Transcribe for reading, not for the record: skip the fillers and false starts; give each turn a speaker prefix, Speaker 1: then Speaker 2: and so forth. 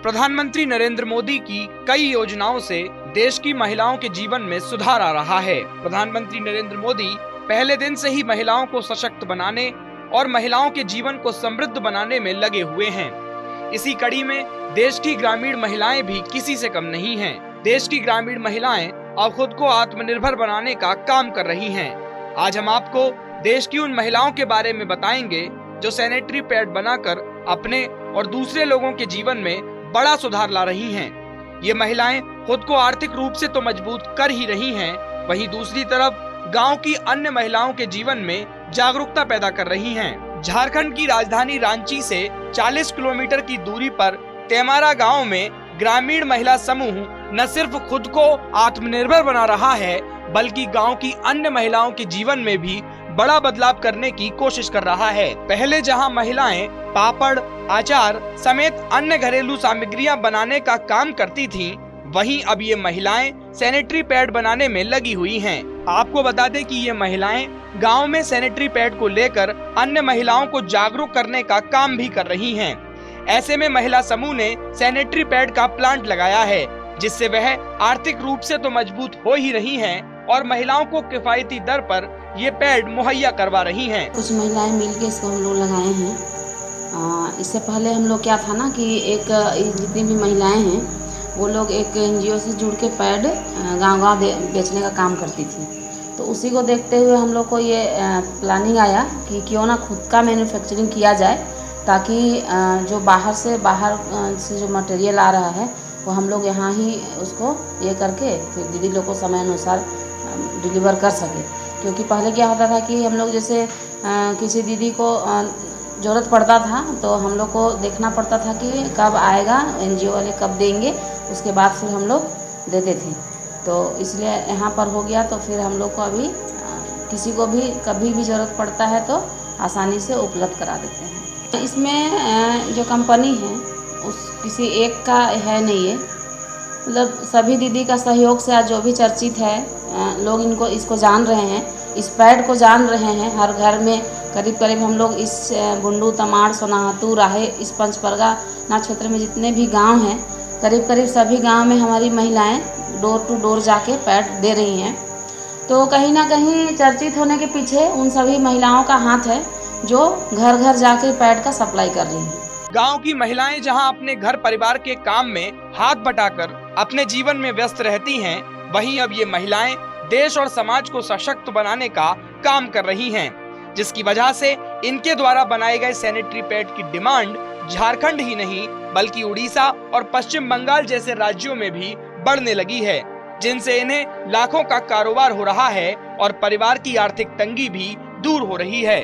Speaker 1: प्रधानमंत्री नरेंद्र मोदी की कई योजनाओं से देश की महिलाओं के जीवन में सुधार आ रहा है। प्रधानमंत्री नरेंद्र मोदी पहले दिन से ही महिलाओं को सशक्त बनाने और महिलाओं के जीवन को समृद्ध बनाने में लगे हुए हैं। इसी कड़ी में देश की ग्रामीण महिलाएं भी किसी से कम नहीं हैं। देश की ग्रामीण महिलाएं अब खुद को आत्मनिर्भर बनाने का काम कर रही हैं। आज हम आपको देश की उन महिलाओं के बारे में बताएंगे जो सैनिटरी पैड बनाकर अपने और दूसरे लोगों के जीवन में बड़ा सुधार ला रही हैं। ये महिलाएं खुद को आर्थिक रूप से तो मजबूत कर ही रही हैं, वहीं दूसरी तरफ गांव की अन्य महिलाओं के जीवन में जागरूकता पैदा कर रही हैं। झारखंड की राजधानी रांची से 40 किलोमीटर की दूरी पर तेमारा गांव में ग्रामीण महिला समूह न सिर्फ खुद को आत्मनिर्भर बना रहा है, बल्कि गांव की अन्य महिलाओं के जीवन में भी बड़ा बदलाव करने की कोशिश कर रहा है। पहले जहां महिलाएं पापड़, अचार समेत अन्य घरेलू सामग्रियां बनाने का काम करती थीं, वहीं अब ये महिलाएं सैनिटरी पैड बनाने में लगी हुई हैं। आपको बता दें कि ये महिलाएं गांव में सैनिटरी पैड को लेकर अन्य महिलाओं को जागरूक करने का काम भी कर रही हैं। ऐसे में महिला समूह ने सैनिटरी पैड का प्लांट लगाया है, जिससे वह आर्थिक रूप से तो मजबूत हो ही रही हैं और महिलाओं को किफायती दर पर ये पैड मुहैया करवा रही हैं।
Speaker 2: कुछ महिलाएं मिलके इसको हम लोग लगाए हैं। इससे पहले हम लोग क्या था ना कि जितनी भी महिलाएं हैं वो लोग एक एनजीओ से जुड़ के पैड गांव-गांव बेचने का काम करती थी। तो उसी को देखते हुए हम लोग को ये प्लानिंग आया कि क्यों ना खुद का मैन्युफैक्चरिंग किया जाए, ताकि जो बाहर से जो मटेरियल आ रहा है वो हम लोग यहाँ ही उसको ये करके फिर दीदी लोग को समय अनुसार डिलीवर कर सके। क्योंकि पहले क्या होता था कि हम लोग जैसे किसी दीदी को ज़रूरत पड़ता था तो हम लोग को देखना पड़ता था कि कब आएगा, एनजीओ वाले कब देंगे, उसके बाद फिर हम लोग देते थे। तो इसलिए यहाँ पर हो गया, तो फिर हम लोग को अभी किसी को भी कभी भी ज़रूरत पड़ता है तो आसानी से उपलब्ध करा देते हैं। इसमें जो कंपनी है उस किसी एक का है नहीं है, मतलब सभी दीदी का सहयोग से आज जो भी चर्चित है, लोग इसको जान रहे हैं, इस पैड को जान रहे हैं। हर घर में करीब करीब हम लोग इस बुंडू, तमाड़, सोनाहातू, राहे, इस पंचपरगना क्षेत्र में जितने भी गांव हैं, करीब करीब सभी गांव में हमारी महिलाएं डोर टू डोर जाके पैड दे रही हैं। तो कहीं ना कहीं चर्चित होने के पीछे उन सभी महिलाओं का हाथ है जो घर घर जाके पैड का सप्लाई कर रही हैं।
Speaker 1: गांव की महिलाएं जहां अपने घर परिवार के काम में हाथ बटाकर अपने जीवन में व्यस्त रहती हैं, वहीं अब ये महिलाएं देश और समाज को सशक्त बनाने का काम कर रही हैं, जिसकी वजह से इनके द्वारा बनाए गए सैनिटरी पैड की डिमांड झारखंड ही नहीं बल्कि उड़ीसा और पश्चिम बंगाल जैसे राज्यों में भी बढ़ने लगी है, जिनसे इन्हें लाखों का कारोबार हो रहा है और परिवार की आर्थिक तंगी भी दूर हो रही है।